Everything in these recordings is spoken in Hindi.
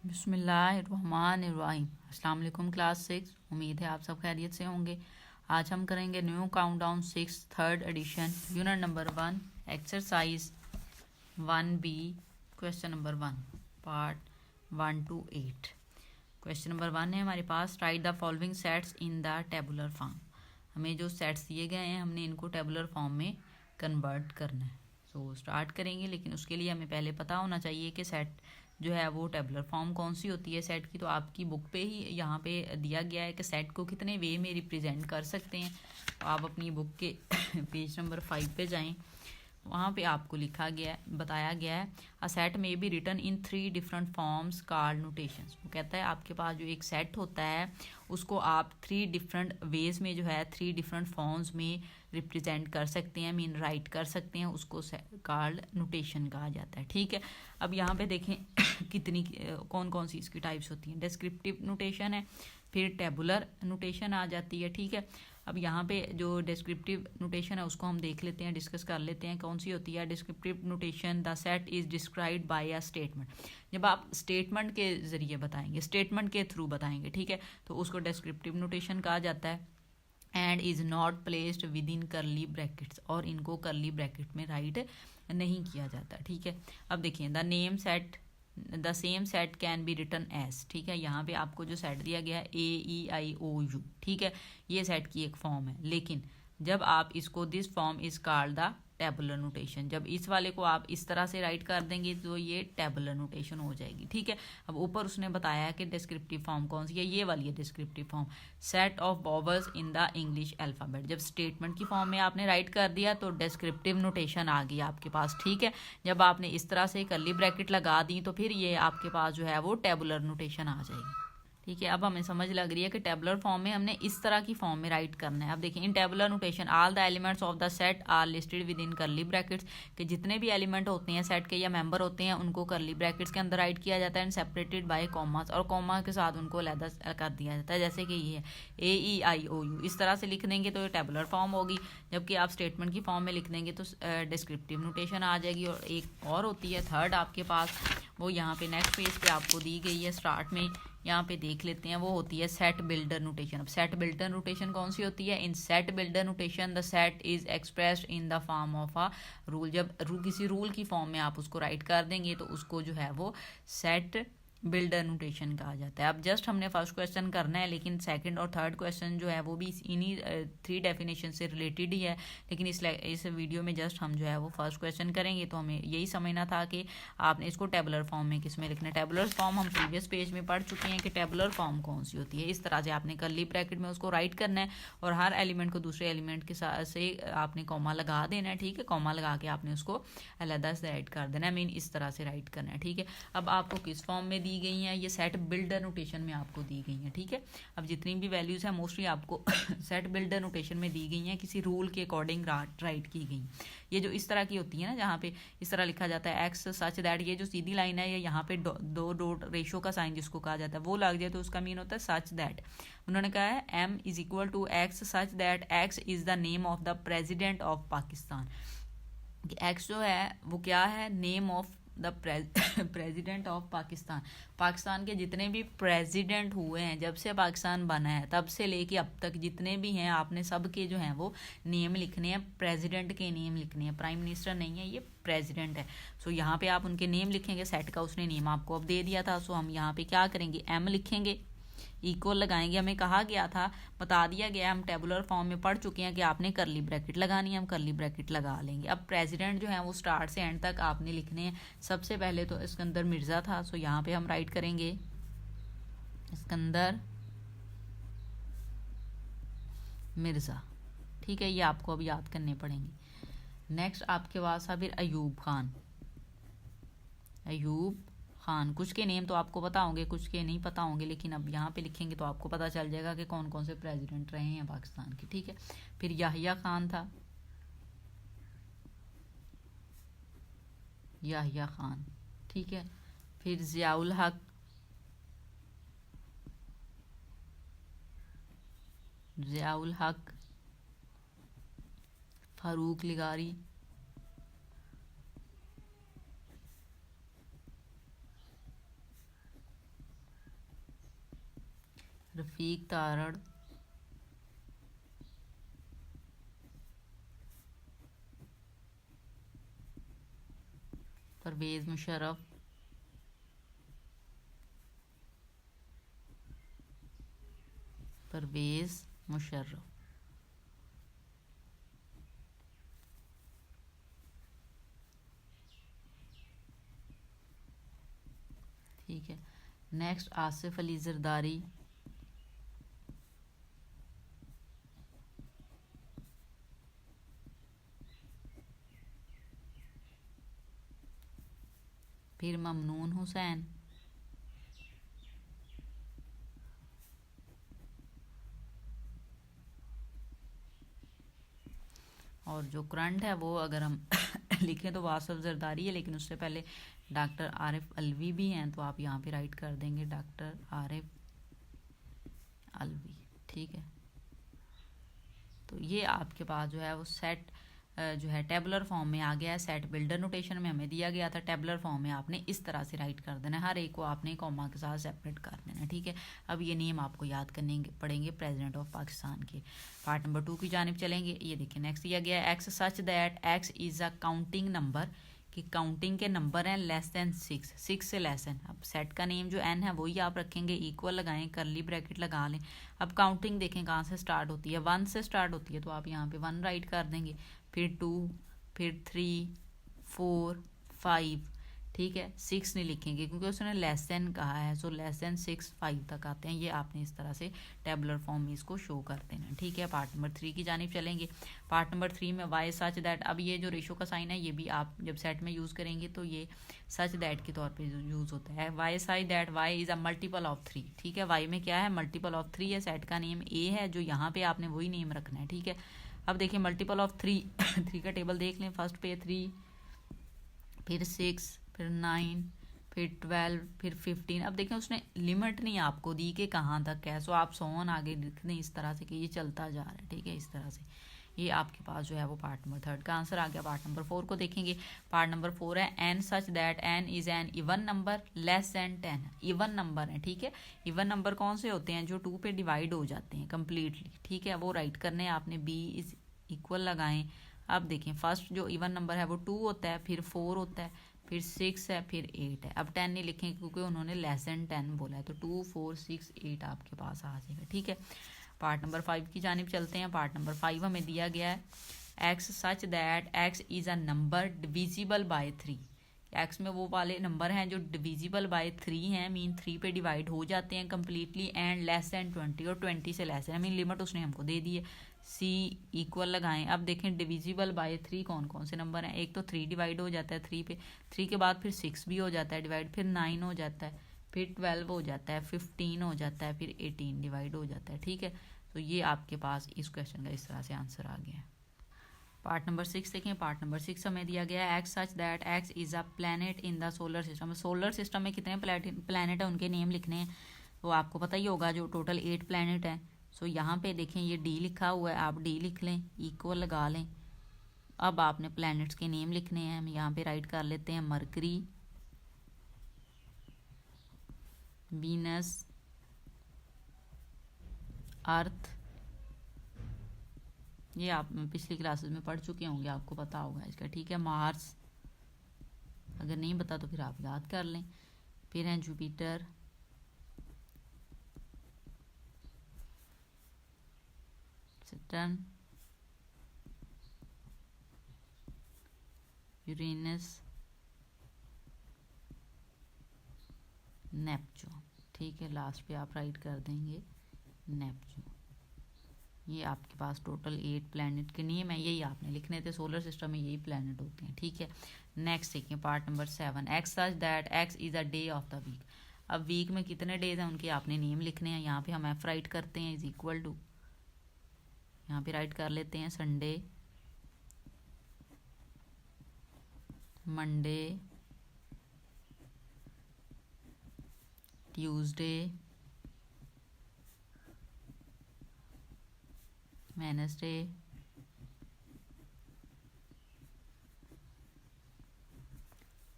बिस्मिल्लाहिर्रहमानिर्रहीम। अस्सलाम वालेकुम क्लास 6। उम्मीद है आप सब खैरियत से होंगे। आज हम करेंगे new countdown 6 third edition unit number 1 exercise 1B question number 1 part 1 to 8। Question number 1 है हमारे पास, write the following sets in the tabular form. हमें जो सेट्स दिए गए हैं हमने इनको टेबुलर फॉर्म में कन्वर्ट करना है। सो स्टार्ट करेंगे, लेकिन उसके लिए हमें पहले पता होना चाहिए कि सेट जो है वो टेबुलर फॉर्म कौन सी होती है सेट की। तो आपकी बुक पे ही यहाँ पे दिया गया है कि सेट को कितने वे में रिप्रेजेंट कर सकते हैं। तो आप अपनी बुक के पेज नंबर 5 पे जाएं, वहाँ पे आपको लिखा गया है, बताया गया है, अ सेट में be written in 3 different forms called notations. वो कहता है आपके पास जो एक सेट होता है उसको आप 3 डिफरेंट वेज में जो है 3 डिफरेंट फॉर्म्स में रिप्रेजेंट कर सकते हैं, मीन राइट कर सकते हैं, उसको कॉल्ड नोटेशन कहा जाता है। ठीक है, अब यहाँ पे देखें कितनी कौन कौन सी इसकी टाइप्स होती हैं। डिस्क्रिप्टिव नोटेशन है, फिर टेबुलर नोटेशन आ जाती है। ठीक है, अब यहाँ पे जो डिस्क्रिप्टिव नोटेशन है उसको हम देख लेते हैं, डिस्कस कर लेते हैं कौन सी होती है। Descriptive notation, the set is described bye a statement. जब आप स्टेटमेंट के जरिए बताएंगे, स्टेटमेंट के थ्रू बताएंगे, ठीक है, तो उसको डिस्क्रिप्टिव नोटेशन कहा जाता है। And is not placed with in curly brackets, और इनको करली ब्रैकेट में राइट नहीं किया जाता। ठीक है, अब देखिए, the same set can be written as. ठीक है, यहाँ पे आपको जो सेट दिया गया है AEIOU, ठीक है, ये सेट की एक फॉर्म है। लेकिन जब आप इसको, this form is called the tabular notation, जब इस वाले को आप इस तरह से राइट कर देंगे तो ये टेबुलर नोटेशन हो जाएगी। ठीक है, अब ऊपर उसने बताया कि डिस्क्रिप्टिव फॉर्म कौन सी है, ये वाली है descriptive form, set of vowels in the English alphabet. जब स्टेटमेंट की फॉर्म में आपने राइट कर दिया तो डिस्क्रिप्टिव नोटेशन आ गई आपके पास। ठीक है, जब आपने इस तरह से कर्ली ब्रैकेट लगा दी तो फिर ये आपके पास जो है वो टेबुलर नोटेशन आ जाएगी। ठीक है, अब हमें समझ लग रही है कि टेबुलर फॉर्म में हमने इस तरह की फॉर्म में राइट करना है। अब देखिए, in tabular notation all the elements of the set are listed within curly brackets, कि जितने भी एलिमेंट होते हैं सेट के या मेंबर होते हैं उनको करली ब्रैकेट्स के अंदर राइट किया जाता है, एंड सेपरेटेड बाय कॉमास, और कॉमा के साथ उनको अलग कर दिया जाता है। जैसे कि ये है AEIOU, इस तरह से लिख देंगे तो ये टेबुलर फॉर्म होगी। जबकि आप स्टेटमेंट की फॉर्म में लिख देंगे तो डिस्क्रिप्टिव नोटेशन आ जाएगी। और एक और होती है थर्ड आपके पास, वो यहाँ पे नेक्स्ट पेज पे आपको दी गई है स्टार्ट में, यहाँ पे देख लेते हैं, वो होती है सेट बिल्डर नोटेशन। अब सेट बिल्डर नोटेशन कौन सी होती है? इन set builder notation the set is expressed in the form of a rule. जब किसी रूल की फॉर्म में आप उसको राइट कर देंगे तो उसको जो है वो सेट बिल्डर नोटेशन कहा जाता है। अब जस्ट हमने फर्स्ट क्वेश्चन करना है, लेकिन सेकंड और थर्ड क्वेश्चन जो है वो भी इन्हीं 3 डेफिनेशन से रिलेटेड ही है। लेकिन इस वीडियो में जस्ट हम जो है वो फर्स्ट क्वेश्चन करेंगे। तो हमें यही समझना था कि आपने इसको टेबुलर फॉर्म में किस में लिखना है। टेबुलर फॉर्म हम प्रीवियस पेज में पढ़ चुके हैं कि टेबुलर फॉर्म कौन सी होती है। इस तरह से आपने करली ब्रैकेट में उसको राइट करना है और हर एलिमेंट को दूसरे एलिमेंट के साथ से आपने कॉमा लगा देना है। ठीक है, कॉमा लगा के आपने उसको अलग से राइट कर देना है, मीन इस तरह से राइट करना है। ठीक है, अब आपको किस फॉर्म में दी गई है? ये सेट बिल्डर नोटेशन में आपको दी गई है। ठीक है, अब जितनी भी वैल्यूज है मोस्टली आपको सेट बिल्डर नोटेशन में दी गई हैं, किसी रूल के अकॉर्डिंग राइट की गई। ये जो इस तरह की होती है ना, जहाँ पे इस तरह लिखा जाता है एक्स सच दैट, ये जो सीधी लाइन है, ये यहाँ पे दो डॉट रेशो का साइन जिसको कहा जाता है वो लग जाए तो उसका मीन होता है सच दैट। उन्होंने कहा है M is equal to X such that X is the name of the president of Pakistan. X जो है वो क्या है? Name of the president of Pakistan. Pakistan के जितने भी प्रेसिडेंट हुए हैं जब से पाकिस्तान बना है तब से लेके अब तक जितने भी हैं, आपने सब के जो हैं वो नेम लिखने हैं, प्रेसिडेंट के नेम लिखने हैं। प्राइम मिनिस्टर नहीं है, ये प्रेसिडेंट है। सो यहाँ पे आप उनके नेम लिखेंगे। सेट का उसने नेम आपको अब दे दिया था, सो हम यहाँ पे क्या करेंगे? M लिखेंगे, इक्वल लगाएंगे। हमें कहा गया था, बता दिया गया, हम टेबुलर फॉर्म में पढ़ चुके हैं कि आपने करली ब्रैकेट लगानी है, हम करली ब्रैकेट लगा लेंगे। अब प्रेसिडेंट जो है वो स्टार्ट से एंड तक आपने लिखने हैं। सबसे पहले तो इसके अंदर मिर्ज़ा था, सो यहाँ पे हम राइट करेंगे इसके अंदर मिर्ज़ा। ठीक है, ये आपको अब याद करने पड़ेंगे। नेक्स्ट आपके पास था फिर अयूब खान। अयूब खान, कुछ के नेम तो आपको पता होंगे, कुछ के नहीं पता होंगे, लेकिन अब यहाँ पे लिखेंगे तो आपको पता चल जाएगा कि कौन कौन से प्रेसिडेंट रहे हैं पाकिस्तान के। ठीक है, फिर याहिया खान था, याहिया खान। ठीक है, फिर ज़ियाउल हक, ज़ियाउल हक, फारूक लिगारी, रफ़ीक तारड़, परवेज़ मुशर्रफ, परवेज़ मुशर्रफ। ठीक है, नेक्स्ट आसिफ अली जरदारी, फिर ममनून हुसैन, और जो करंट है वो अगर हम लिखें तो वासिफ जरदारी है, लेकिन उससे पहले डॉक्टर आरिफ अलवी भी हैं, तो आप यहाँ पे राइट कर देंगे डॉक्टर आरिफ अलवी। ठीक है, तो ये आपके पास जो है वो सेट जो है टेबुलर फॉर्म में आ गया है। सेट बिल्डर नोटेशन में हमें दिया गया था, टेबुलर फॉर्म में आपने इस तरह से राइट कर देना है, हर एक को आपने कॉमा के साथ सेपरेट कर देना है। ठीक है, अब ये नेम आपको याद करने पड़ेंगे प्रेसिडेंट ऑफ पाकिस्तान के। पार्ट नंबर 2 की जानिब चलेंगे। ये देखिए नेक्स्ट दिया गया है, x such that x is a counting number, कि काउंटिंग के नंबर हैं लेस देन 6, 6 से लेस देन। अब सेट का नेम जो एन है वही आप रखेंगे, इक्वल लगाएं, करली ब्रैकेट लगा लें। अब काउंटिंग देखें कहाँ से स्टार्ट होती है, 1 से स्टार्ट होती है, तो आप यहाँ पे 1 राइट कर देंगे, फिर 2, फिर 3, 4, 5। ठीक है, 6 नहीं लिखेंगे क्योंकि उसने लेस देन कहा है, सो लेस देन 6 5 तक आते हैं। ये आपने इस तरह से टेबुलर फॉर्म में इसको शो कर देना। ठीक है, पार्ट नंबर 3 की जानिब चलेंगे। पार्ट नंबर 3 में वाई सच दैट, अब ये जो रेशो का साइन है ये भी आप जब सेट में यूज़ करेंगे तो ये सच दैट के तौर पे यूज़ होता है। Y such that Y is a multiple of 3। ठीक है, वाई में क्या है, मल्टीपल ऑफ 3 है, सेट का नेम ए है, जो यहाँ पे आपने वही नेम रखना है। ठीक है, अब देखिए मल्टीपल ऑफ 3 3 का टेबल देख लें। फर्स्ट पे 3, फिर 6, फिर 9, फिर 12, फिर 15। अब देखें उसने लिमिट नहीं आपको दी कि कहाँ तक है, सो आप 100 आगे लिख दें इस तरह से कि ये चलता जा रहा है। ठीक है, इस तरह से ये आपके पास जो है वो पार्ट नंबर 3 का आंसर आ गया। पार्ट नंबर 4 को देखेंगे। पार्ट नंबर 4 है N such that N is an even number less than 10। Even number है। ठीक है, इवन नंबर कौन से होते हैं, जो 2 पे डिवाइड हो जाते हैं कम्प्लीटली। ठीक है, वो राइट करने आपने बी इज इक्वल लगाएं। अब देखें फर्स्ट जो इवन नंबर है वो 2 होता है, फिर 4 होता है, फिर 6 है, फिर 8 है। अब 10 नहीं लिखेंगे क्योंकि उन्होंने लेस देन 10 बोला है, तो 2, 4, 6, 8 आपके पास आ जाएगा। ठीक है, पार्ट नंबर 5 की जानिब चलते हैं। पार्ट नंबर 5 हमें दिया गया है, x such that X is a number divisible by 3। X में वो वाले नंबर हैं जो डिविजिबल बाय 3 हैं, मीन 3 पे डिवाइड हो जाते हैं कम्प्लीटली, एंड लेस देन 20, और 20 से लेस है, मीन लिमिट उसने हमको दे दी है। सी इक्वल लगाएं। अब देखें डिविजिबल बाय 3 कौन कौन से नंबर हैं, एक तो 3 डिवाइड हो जाता है 3 पे, 3 के बाद फिर 6 भी हो जाता है डिवाइड, फिर 9 हो जाता है, फिर 12 हो जाता है, 15 हो जाता है, फिर 18 डिवाइड हो जाता है। ठीक है, तो ये आपके पास इस क्वेश्चन का इस तरह से आंसर आ गया है। पार्ट नंबर 6 देखें। पार्ट नंबर 6 हमें दिया गया है, x such that X is a planet in the solar system. Solar system में कितने प्लैनेट है उनके नेम लिखने हैं, वो आपको पता ही होगा, जो टोटल 8 प्लैनेट है। सो यहाँ पे देखें ये डी लिखा हुआ है, आप डी लिख लें, इक्वल लगा लें। अब आपने प्लैनेट्स के नेम लिखने हैं, हम यहाँ पे राइट कर लेते हैं, मरकरी, वीनस, अर्थ, ये आप पिछली क्लासेस में पढ़ चुके होंगे, आपको पता होगा इसका। ठीक है, मार्स, अगर नहीं पता तो फिर आप याद कर लें। फिर हैं जुपिटर, सैटर्न, यूरेनस, नेपच्यून। ठीक है, लास्ट पे आप राइट कर देंगे नेपच्यून। ये आपके पास टोटल 8 प्लैनेट के नेम है, यही आपने लिखने थे, सोलर सिस्टम में यही प्लैनेट होते हैं। ठीक है, नेक्स्ट देखिए part number 7, X such that X is a day of the week. अब वीक में कितने डेज हैं उनके आपने नेम लिखने हैं। यहाँ पे हम एफ राइट करते हैं, इज इक्वल टू, यहाँ पे राइट कर लेते हैं Sunday, Monday, Tuesday, Wednesday,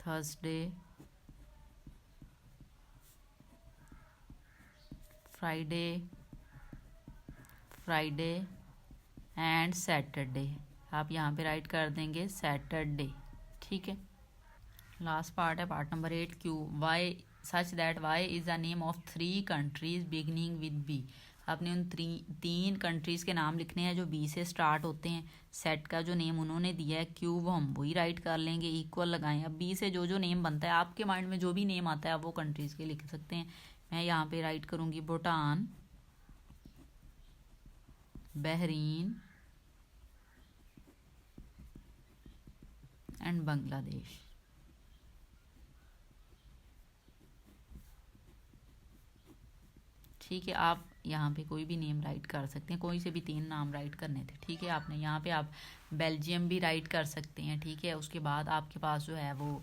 Thursday, Friday, Friday and Saturday. आप यहाँ पे राइट कर देंगे सैटरडे, ठीक है। लास्ट पार्ट है part number 8, Q Y such that Y is the name of 3 countries beginning with B. आपने उन 3 कंट्रीज़ के नाम लिखने हैं जो बी से स्टार्ट होते हैं। सेट का जो नेम उन्होंने दिया है क्यू, वो हम वही राइट कर लेंगे, इक्वल लगाएं। अब बी से जो जो नेम बनता है, आपके माइंड में जो भी नेम आता है आप वो कंट्रीज़ के लिख सकते हैं। मैं यहाँ पे राइट करूँगी भूटान, बहरीन एंड बांग्लादेश। ठीक है, आप यहाँ पे कोई भी नेम राइट कर सकते हैं, कोई से भी 3 नाम राइट करने थे, ठीक है। आपने यहाँ पे आप बेल्जियम भी राइट कर सकते हैं, ठीक है। उसके बाद आपके पास जो है वो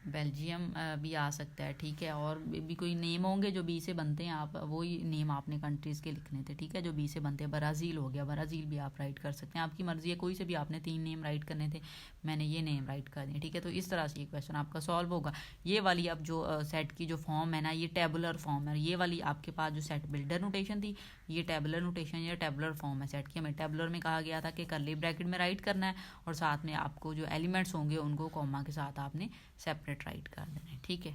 बेल्जियम भी आ सकता है, ठीक है। और भी कोई नेम होंगे जो बी से बनते हैं, आप वही नेम आपने कंट्रीज़ के लिखने थे, ठीक है, जो बी से बनते हैं। ब्राज़ील हो गया, ब्राज़ील भी आप राइट कर सकते हैं, आपकी मर्ज़ी है, कोई से भी आपने 3 नेम राइट करने थे, मैंने ये नेम राइट कर दिए, ठीक है। तो इस तरह से ये क्वेश्चन आपका सॉल्व होगा। ये वाली अब जो सेट की जो फॉर्म है ना, ये टेबुलर फॉर्म है। ये वाली आपके पास जो सेट बिल्डर नोटेशन थी, ये टेबुलर नोटेशन या टेबुलर फॉर्म है सेट की। हमें टेबुलर में कहा गया था कि कर्ली ब्रैकेट में राइट करना है और साथ में आपको जो एलिमेंट्स होंगे उनको कॉमा के साथ आपने सेपरेट राइट कर देना है, ठीक है।